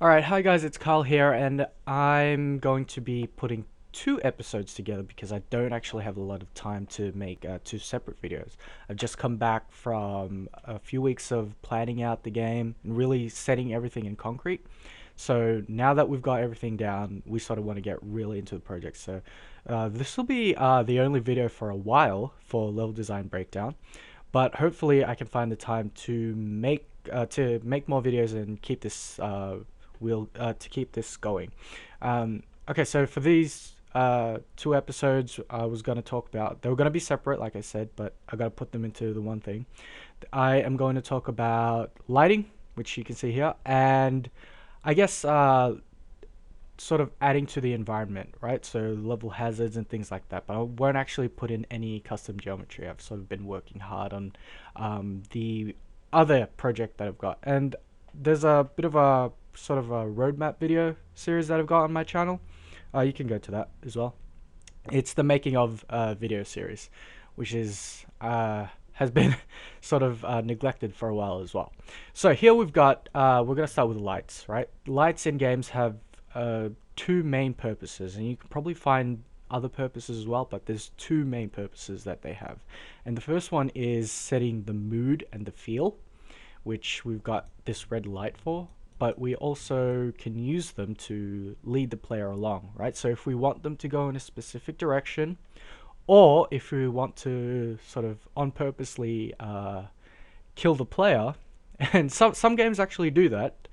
Alright, hi guys, it's Carl here, and I'm going to be putting two episodes together because I don't actually have a lot of time to make two separate videos. I've just come back from a few weeks of planning out the game and really setting everything in concrete. So now that we've got everything down, we sort of want to get really into the project. So this will be the only video for a while for level design breakdown, but hopefully I can find the time to make more videos and keep this going. Okay, so for these two episodes, I was going to talk about, they were going to be separate, like I said, but I got to put them into the one thing. I am going to talk about lighting, which you can see here, and I guess sort of adding to the environment, right? So level hazards and things like that. But I won't actually put in any custom geometry. I've sort of been working hard on the other project that I've got, and there's a bit of a sort of a roadmap video series that I've got on my channel. You can go to that as well. It's the making of video series, which is has been sort of neglected for a while as well. So here we've got we're gonna start with lights, right? Lights in games have two main purposes, and you can probably find other purposes as well, but there's two main purposes that they have. And the first one is setting the mood and the feel, which we've got this red light for, but we also can use them to lead the player along, right? So if we want them to go in a specific direction, or if we want to sort of on purposely kill the player, and some games actually do that,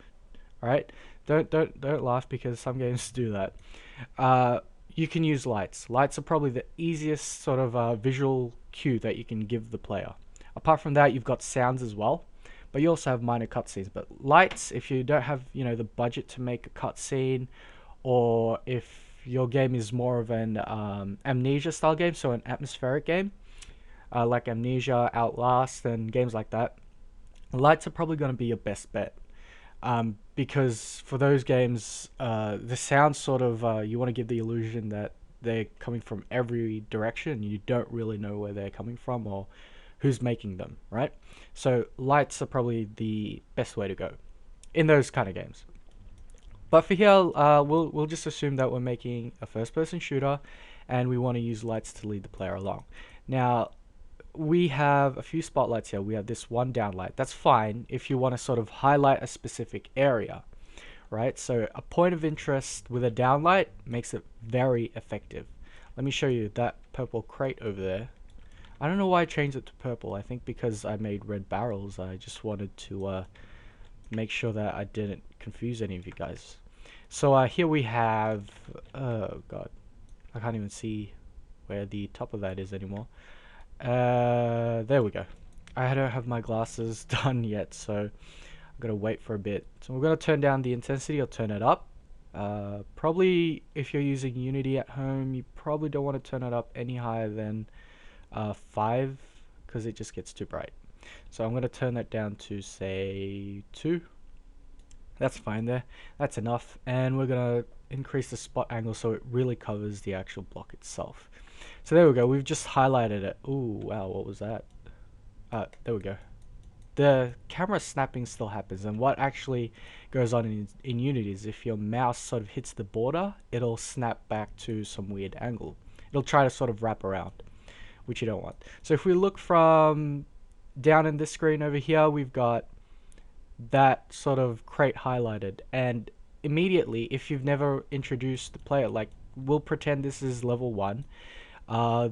right? Don't laugh, because some games do that. You can use lights. Lights are probably the easiest sort of visual cue that you can give the player. Apart from that, you've got sounds as well, but you also have minor cutscenes. But lights, if you don't have the budget to make a cutscene, or if your game is more of an Amnesia style game, so an atmospheric game, like Amnesia, Outlast, and games like that, lights are probably going to be your best bet. Because for those games, the sound sort of, you want to give the illusion that they're coming from every direction. You don't really know where they're coming from or who's making them, right? So lights are probably the best way to go in those kind of games. But for here, we'll just assume that we're making a first-person shooter, and we want to use lights to lead the player along. Now, we have a few spotlights here. We have this one downlight. That's fine if you want to sort of highlight a specific area, right? So a point of interest with a downlight makes it very effective. Let me show you that purple crate over there. I don't know why I changed it to purple. I think because I made red barrels. I just wanted to make sure that I didn't confuse any of you guys. So here we have, oh god, I can't even see where the top of that is anymore. There we go. I don't have my glasses done yet, so I'm gonna wait for a bit. So we're gonna turn down the intensity or turn it up. Probably if you're using Unity at home, you probably don't want to turn it up any higher than 5, because it just gets too bright. So I'm gonna turn that down to say 2. That's fine there. That's enough, and we're gonna increase the spot angle so it really covers the actual block itself. So there we go. We've just highlighted it. Ooh, wow, what was that? There we go. The camera snapping still happens, and what actually goes on in Unity is if your mouse sort of hits the border, it'll snap back to some weird angle. It'll try to sort of wrap around, which you don't want. So if we look from down in this screen over here, we've got that sort of crate highlighted, and immediately, if you've never introduced the player, like we'll pretend this is level 1,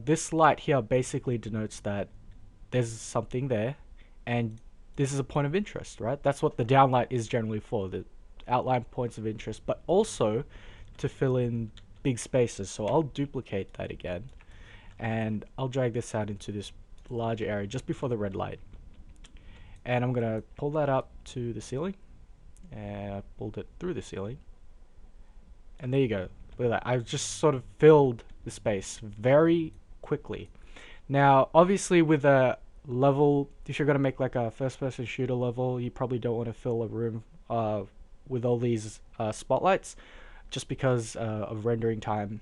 this light here basically denotes that there's something there, and this is a point of interest, right? That's what the downlight is generally for, the outline points of interest, but also to fill in big spaces. So I'll duplicate that again, and I'll drag this out into this larger area just before the red light. And I'm gonna pull that up to the ceiling, and I pulled it through the ceiling, and there you go. Look at that. I've just sort of filled the space very quickly. Now, obviously, with a level, if you're gonna make like a first-person shooter level, you probably don't want to fill a room with all these spotlights, just because of rendering time.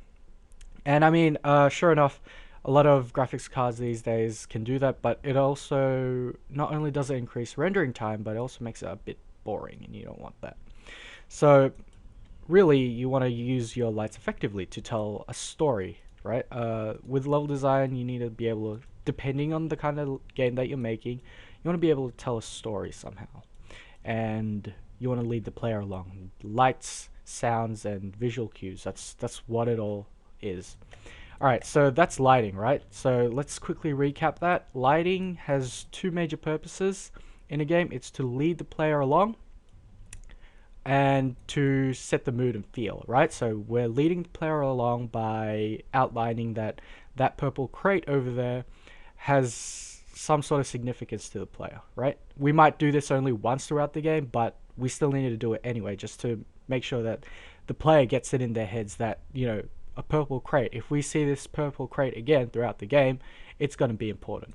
And I mean, sure enough, a lot of graphics cards these days can do that, but it also, not only does it increase rendering time, but it also makes it a bit boring, and you don't want that. So really, you want to use your lights effectively to tell a story, right? With level design, you need to be able to, depending on the kind of game that you're making, you want to be able to tell a story somehow, and you want to lead the player along. Lights, sounds, and visual cues. That's what it all is. All right, so that's lighting, right? So let's quickly recap that. Lighting has two major purposes in a game. It's to lead the player along and to set the mood and feel, right? So we're leading the player along by outlining that that purple crate over there has some sort of significance to the player, right? We might do this only once throughout the game, but we still need to do it anyway, just to make sure that the player gets it in their heads that, you know, a purple crate, if we see this purple crate again throughout the game, it's going to be important.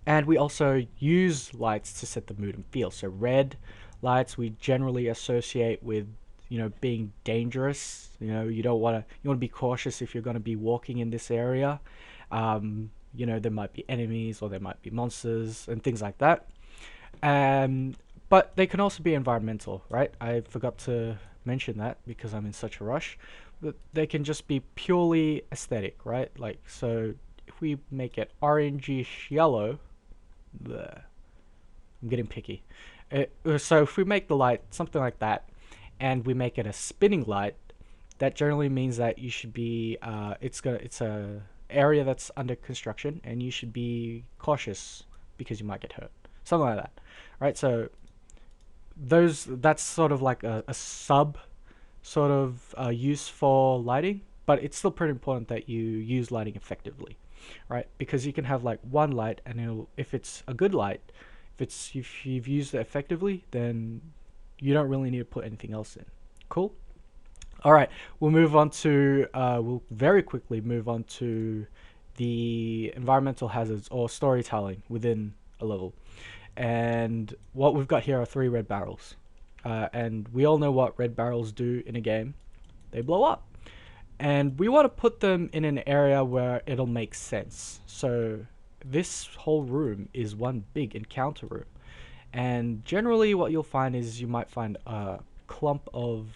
And we also use lights to set the mood and feel. So red lights we generally associate with, you know, being dangerous. You know, you want to be cautious if you're going to be walking in this area. You know, there might be enemies or there might be monsters and things like that. But they can also be environmental, right? I forgot to mention that because I'm in such a rush. But they can just be purely aesthetic, right? Like, so if we make it orangish yellow, bleh, I'm getting picky. So if we make the light something like that, and we make it a spinning light, that generally means that you should be it's a area that's under construction, and you should be cautious because you might get hurt, something like that, right? So that's sort of like a sub sort of use for lighting, but it's still pretty important that you use lighting effectively, right? Because you can have like one light, and if it's a good light, if you've used it effectively, then you don't really need to put anything else in. Cool. All right, we'll move on to we'll very quickly move on to the environmental hazards or storytelling within a level. And what we've got here are 3 red barrels. And we all know what red barrels do in a game. They blow up. And we want to put them in an area where it'll make sense. So this whole room is one big encounter room. And generally what you'll find is you might find a clump of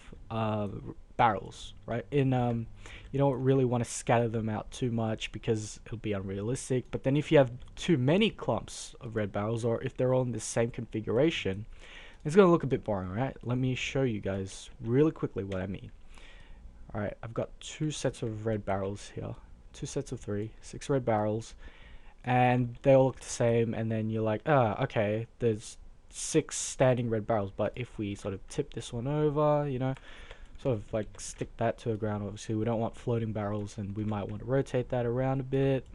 barrels, right? You don't really want to scatter them out too much because it'll be unrealistic. But then if you have too many clumps of red barrels, or if they're all in the same configuration, it's going to look a bit boring, right? Let me show you guys really quickly what I mean. Alright, I've got 2 sets of red barrels here. 2 sets of 3, 6 red barrels. And they all look the same, and then you're like, okay, there's 6 standing red barrels, but if we sort of tip this one over, you know, sort of like stick that to the ground, obviously we don't want floating barrels, and we might want to rotate that around a bit,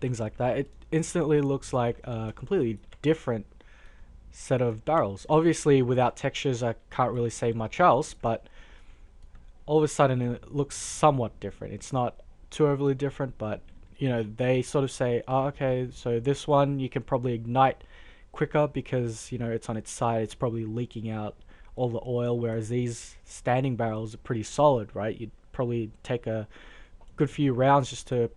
things like that. It instantly looks like a completely different set of barrels. Obviously without textures I can't really say much else, but all of a sudden it looks somewhat different. It's not too overly different, but you know, they sort of say, oh, okay, so this one you can probably ignite quicker because, you know, it's on its side, it's probably leaking out all the oil, whereas these standing barrels are pretty solid, right? You'd probably take a good few rounds just to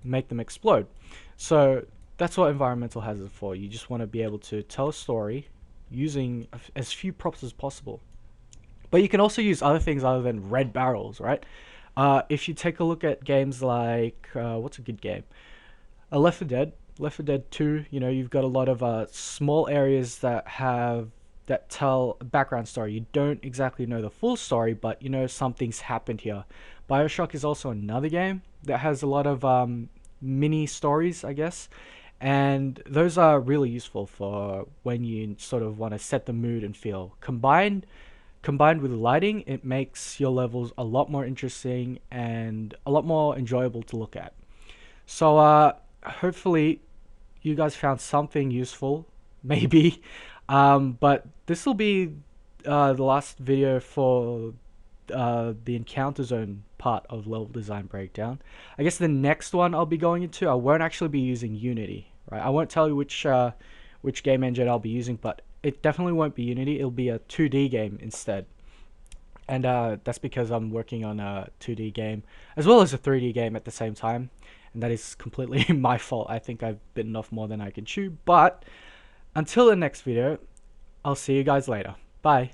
make them explode. So that's what environmental hazards are for. You just want to be able to tell a story using as few props as possible. But you can also use other things other than red barrels, right? If you take a look at games like, what's a good game? Left 4 Dead. Left 4 Dead 2, you know, you've got a lot of small areas that tell a background story. You don't exactly know the full story, but you know something's happened here. BioShock is also another game that has a lot of mini stories, I guess. And those are really useful for when you sort of want to set the mood and feel. Combined with lighting, it makes your levels a lot more interesting and a lot more enjoyable to look at. So hopefully you guys found something useful, maybe. But this will be the last video for the encounter zone part of level design breakdown. I guess the next one I'll be going into, I won't actually be using Unity, right? I won't tell you which game engine I'll be using, but it definitely won't be Unity. It'll be a 2D game instead. And that's because I'm working on a 2D game as well as a 3D game at the same time. And that is completely my fault. I think I've bitten off more than I can chew. But until the next video, I'll see you guys later. Bye.